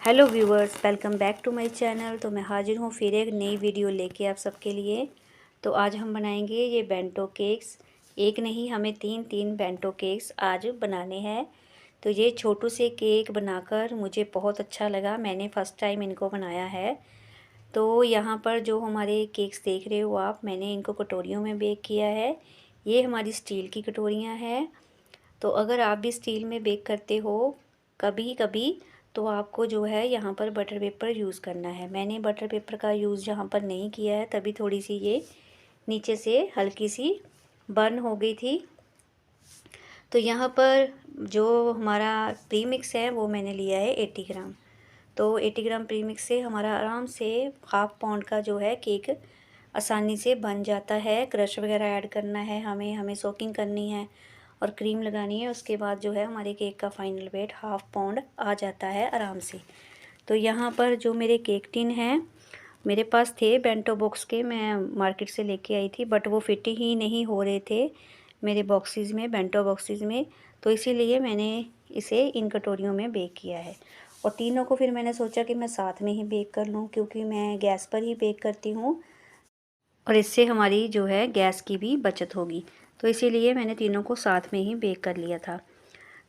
Hello viewers, welcome back to my channel. तो मैं हाजिर हूँ फिर एक नई वीडियो लेके आप सबके लिए। तो आज हम बनाएंगे ये बेंटो केक्स। एक नहीं, हमें तीन बेंटो केक्स आज बनाने हैं। तो ये छोटू से केक बनाकर मुझे बहुत अच्छा लगा, मैंने फ़र्स्ट टाइम इनको बनाया है। तो यहाँ पर जो हमारे केक्स देख रहे हो आप, मैंने इनको कटोरियों में बेक किया है। ये हमारी स्टील की कटोरियाँ हैं। तो अगर आप भी स्टील में बेक करते हो कभी कभी, तो आपको जो है यहाँ पर बटर पेपर यूज़ करना है। मैंने बटर पेपर का यूज़ यहाँ पर नहीं किया है, तभी थोड़ी सी ये नीचे से हल्की सी बर्न हो गई थी। तो यहाँ पर जो हमारा प्री मिक्स है वो मैंने लिया है 80 ग्राम। तो 80 ग्राम प्री मिक्स से हमारा आराम से हाफ़ पाउंड का जो है केक आसानी से बन जाता है। क्रश वगैरह ऐड करना है, हमें सोकिंग करनी है और क्रीम लगानी है। उसके बाद जो है हमारे केक का फाइनल वेट हाफ़ पाउंड आ जाता है आराम से। तो यहाँ पर जो मेरे केक टिन हैं, मेरे पास थे बेंटो बॉक्स के, मैं मार्केट से लेके आई थी, बट वो फिट ही नहीं हो रहे थे मेरे बॉक्सेस में, बेंटो बॉक्सेस में। तो इसीलिए मैंने इसे इन कटोरियों में बेक किया है। और तीनों को फिर मैंने सोचा कि मैं साथ में ही बेक कर लूँ, क्योंकि मैं गैस पर ही बेक करती हूँ और इससे हमारी जो है गैस की भी बचत होगी। तो इसीलिए मैंने तीनों को साथ में ही बेक कर लिया था।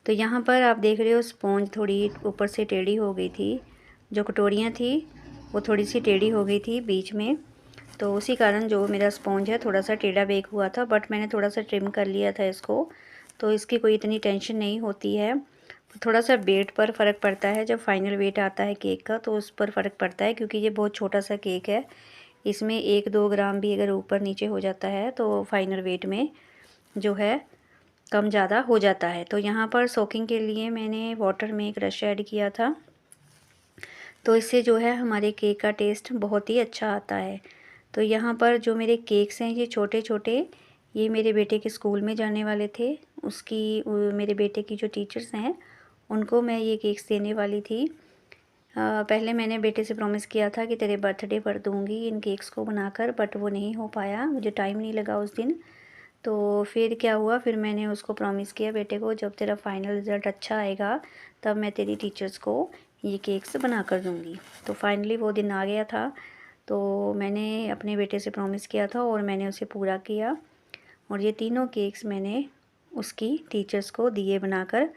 तो यहाँ पर आप देख रहे हो स्पॉन्ज थोड़ी ऊपर से टेढ़ी हो गई थी, जो कटोरियाँ थी वो थोड़ी सी टेढ़ी हो गई थी बीच में। तो उसी कारण जो मेरा स्पॉन्ज है थोड़ा सा टेढ़ा बेक हुआ था, बट मैंने थोड़ा सा ट्रिम कर लिया था इसको। तो इसकी कोई इतनी टेंशन नहीं होती है। थोड़ा सा वेट पर फ़र्क पड़ता है, जब फाइनल वेट आता है केक का तो उस पर फ़र्क पड़ता है, क्योंकि ये बहुत छोटा सा केक है। इसमें 1-2 ग्राम भी अगर ऊपर नीचे हो जाता है तो फाइनल वेट में जो है कम ज़्यादा हो जाता है। तो यहाँ पर सोकिंग के लिए मैंने वाटर में एक रश ऐड किया था, तो इससे जो है हमारे केक का टेस्ट बहुत ही अच्छा आता है। तो यहाँ पर जो मेरे केक्स हैं ये छोटे छोटे, ये मेरे बेटे के स्कूल में जाने वाले थे। मेरे बेटे की जो टीचर्स हैं उनको मैं ये केक्स देने वाली थी। पहले मैंने बेटे से प्रॉमिस किया था कि तेरे बर्थडे पर दूंगी इन केक्स को बनाकर, बट वो नहीं हो पाया, मुझे टाइम नहीं लगा उस दिन। तो फिर क्या हुआ, फिर मैंने उसको प्रॉमिस किया बेटे को, जब तेरा फाइनल रिज़ल्ट अच्छा आएगा तब मैं तेरी टीचर्स को ये केक्स बना कर दूँगी। तो फाइनली वो दिन आ गया था। तो मैंने अपने बेटे से प्रॉमिस किया था और मैंने उसे पूरा किया। और ये तीनों केक्स मैंने उसकी टीचर्स को दिए बनाकर।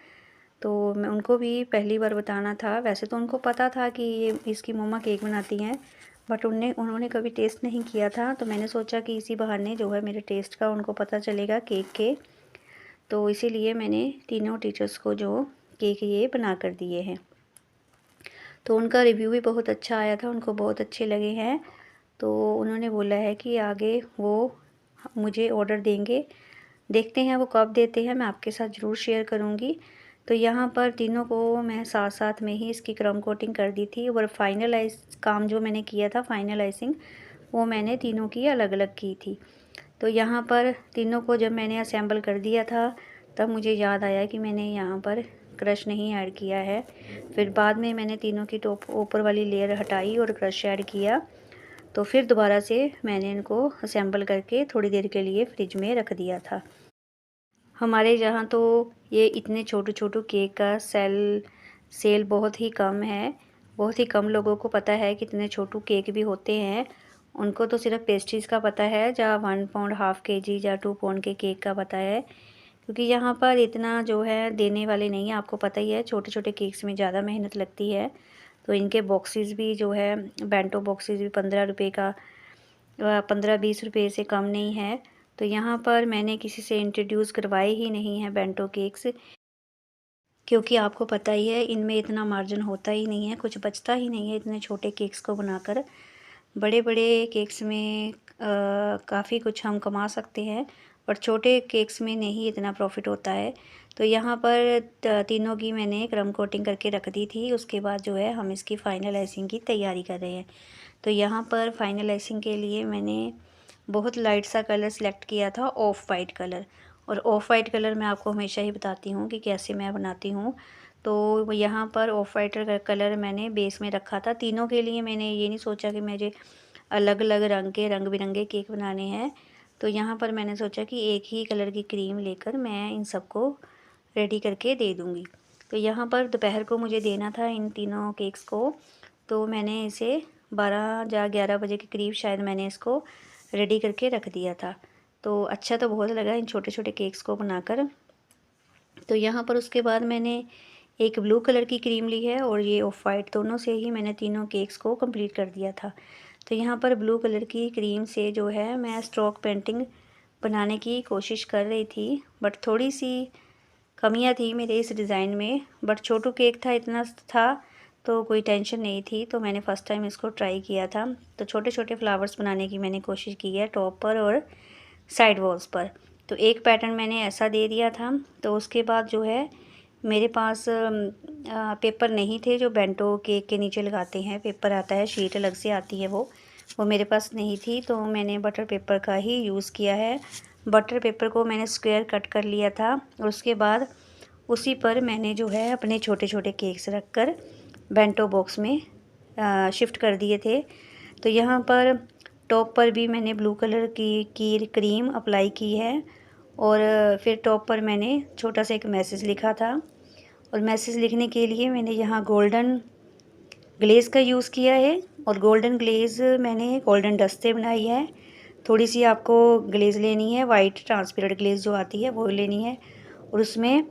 तो मैं उनको भी पहली बार बताना था, वैसे तो उनको पता था कि ये इसकी मम्मा केक बनाती हैं, बट उन्होंने कभी टेस्ट नहीं किया था। तो मैंने सोचा कि इसी बहाने जो है मेरे टेस्ट का उनको पता चलेगा केक के। तो इसीलिए मैंने तीनों टीचर्स को जो केक ये बना कर दिए हैं। तो उनका रिव्यू भी बहुत अच्छा आया था, उनको बहुत अच्छे लगे हैं। तो उन्होंने बोला है कि आगे वो मुझे ऑर्डर देंगे। देखते हैं वो कब देते हैं, मैं आपके साथ ज़रूर शेयर करूँगी। तो यहाँ पर तीनों को मैं साथ साथ में ही इसकी क्रम कोटिंग कर दी थी, और फाइनलाइज काम जो मैंने किया था फाइनलाइजिंग, वो मैंने तीनों की अलग अलग की थी। तो यहाँ पर तीनों को जब मैंने असेंबल कर दिया था तब मुझे याद आया कि मैंने यहाँ पर क्रश नहीं ऐड किया है। फिर बाद में मैंने तीनों की टॉप ऊपर वाली लेयर हटाई और क्रश ऐड किया। तो फिर दोबारा से मैंने इनको असेंबल करके थोड़ी देर के लिए फ्रिज में रख दिया था। हमारे यहाँ तो ये इतने छोटे छोटे केक का सेल बहुत ही कम है। बहुत ही कम लोगों को पता है कि इतने छोटू केक भी होते हैं। उनको तो सिर्फ पेस्ट्रीज़ का पता है, जहाँ 1 पाउंड हाफ़ केजी या 2 पाउंड के केक का पता है। क्योंकि यहाँ पर इतना जो है देने वाले नहीं है, आपको पता ही है छोटे छोटे केक्स में ज़्यादा मेहनत लगती है। तो इनके बॉक्सेस भी जो है, बेंटो बॉक्सेस भी 15 रुपये का, 15-20 रुपये से कम नहीं है। तो यहाँ पर मैंने किसी से इंट्रोड्यूस करवाए ही नहीं है बेंटो केक्स, क्योंकि आपको पता ही है इनमें इतना मार्जिन होता ही नहीं है, कुछ बचता ही नहीं है इतने छोटे केक्स को बनाकर। बड़े बड़े केक्स में काफ़ी कुछ हम कमा सकते हैं, पर छोटे केक्स में नहीं इतना प्रॉफिट होता है। तो यहाँ पर तीनों की मैंने क्रम कोटिंग करके रख दी थी। उसके बाद जो है हम इसकी फाइनलाइजिंग की तैयारी कर रहे हैं। तो यहाँ पर फाइनलाइजिंग के लिए मैंने बहुत लाइट सा कलर सेलेक्ट किया था, ऑफ वाइट कलर। और ऑफ वाइट कलर मैं आपको हमेशा ही बताती हूँ कि कैसे मैं बनाती हूँ। तो यहाँ पर ऑफ वाइट कलर मैंने बेस में रखा था तीनों के लिए। मैंने ये नहीं सोचा कि मुझे अलग अलग रंग के रंग बिरंगे केक बनाने हैं। तो यहाँ पर मैंने सोचा कि एक ही कलर की क्रीम लेकर मैं इन सबको रेडी करके दे दूँगी। तो यहाँ पर दोपहर को मुझे देना था इन तीनों केक्स को, तो मैंने इसे 12 या 11 बजे के करीब शायद मैंने इसको रेडी करके रख दिया था। तो अच्छा तो बहुत लगा इन छोटे छोटे केक्स को बनाकर। तो यहाँ पर उसके बाद मैंने एक ब्लू कलर की क्रीम ली है और ये ऑफ वाइट, दोनों से ही मैंने तीनों केक्स को कंप्लीट कर दिया था। तो यहाँ पर ब्लू कलर की क्रीम से जो है मैं स्ट्रोक पेंटिंग बनाने की कोशिश कर रही थी, बट थोड़ी सी कमियां थी मेरे इस डिज़ाइन में। बट छोटू केक था, इतना था तो कोई टेंशन नहीं थी, तो मैंने फ़र्स्ट टाइम इसको ट्राई किया था। तो छोटे छोटे फ्लावर्स बनाने की मैंने कोशिश की है टॉप पर और साइड वॉल्स पर। तो एक पैटर्न मैंने ऐसा दे दिया था। तो उसके बाद जो है मेरे पास पेपर नहीं थे जो बेंटो केक के नीचे लगाते हैं, पेपर आता है, शीट अलग से आती है, वो मेरे पास नहीं थी। तो मैंने बटर पेपर का ही यूज़ किया है। बटर पेपर को मैंने स्क्वायर कट कर लिया था और उसके बाद उसी पर मैंने जो है अपने छोटे छोटे केक्स रख कर बेंटो बॉक्स में शिफ्ट कर दिए थे। तो यहाँ पर टॉप पर भी मैंने ब्लू कलर की क्रीम अप्लाई की है और फिर टॉप पर मैंने छोटा सा एक मैसेज लिखा था। और मैसेज लिखने के लिए मैंने यहाँ गोल्डन ग्लेज़ का यूज़ किया है और गोल्डन ग्लेज़ मैंने गोल्डन डस्ट से बनाई है। थोड़ी सी आपको ग्लेज़ लेनी है, वाइट ट्रांसपेरेंट ग्लेज़ जो आती है वो लेनी है और उसमें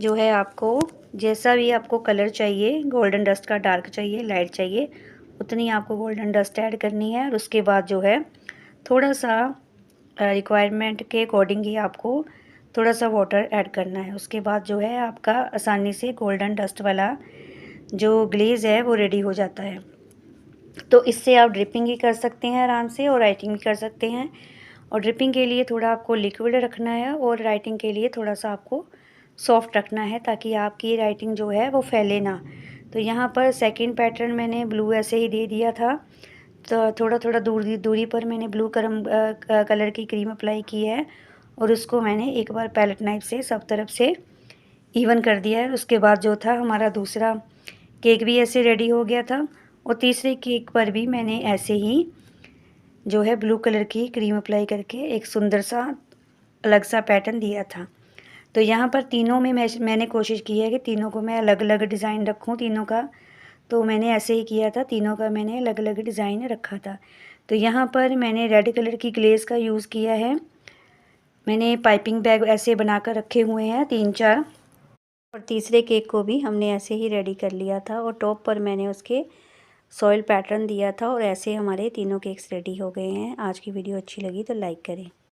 जो है आपको जैसा भी आपको कलर चाहिए, गोल्डन डस्ट का डार्क चाहिए, लाइट चाहिए, उतनी आपको गोल्डन डस्ट ऐड करनी है। और उसके बाद जो है थोड़ा सा रिक्वायरमेंट के अकॉर्डिंग ही आपको थोड़ा सा वाटर ऐड करना है। उसके बाद जो है आपका आसानी से गोल्डन डस्ट वाला जो ग्लेज़ है वो रेडी हो जाता है। तो इससे आप ड्रिपिंग भी कर सकते हैं आराम से और राइटिंग भी कर सकते हैं। और ड्रिपिंग के लिए थोड़ा आपको लिक्विड रखना है और राइटिंग के लिए थोड़ा सा आपको सॉफ्ट रखना है ताकि आपकी राइटिंग जो है वो फैले ना। तो यहाँ पर सेकंड पैटर्न मैंने ब्लू ऐसे ही दे दिया था। तो थोड़ा थोड़ा दूरी पर मैंने ब्लू कलर की क्रीम अप्लाई की है और उसको मैंने एक बार पैलेट नाइफ से सब तरफ से इवन कर दिया है। उसके बाद जो था हमारा दूसरा केक भी ऐसे रेडी हो गया था और तीसरे केक पर भी मैंने ऐसे ही जो है ब्लू कलर की क्रीम अप्लाई करके एक सुंदर सा अलग सा पैटर्न दिया था। तो यहाँ पर तीनों में मैंने कोशिश की है कि तीनों को मैं अलग अलग डिज़ाइन रखूँ तीनों का। तो मैंने ऐसे ही किया था, तीनों का मैंने अलग अलग डिज़ाइन रखा था। तो यहाँ पर मैंने रेड कलर की ग्लेज़ का यूज़ किया है। मैंने पाइपिंग बैग ऐसे बनाकर रखे हुए हैं 3-4 और तीसरे केक को भी हमने ऐसे ही रेडी कर लिया था और टॉप पर मैंने उसके सॉइल पैटर्न दिया था और ऐसे हमारे तीनों केक्स रेडी हो गए हैं। आज की वीडियो अच्छी लगी तो लाइक करें।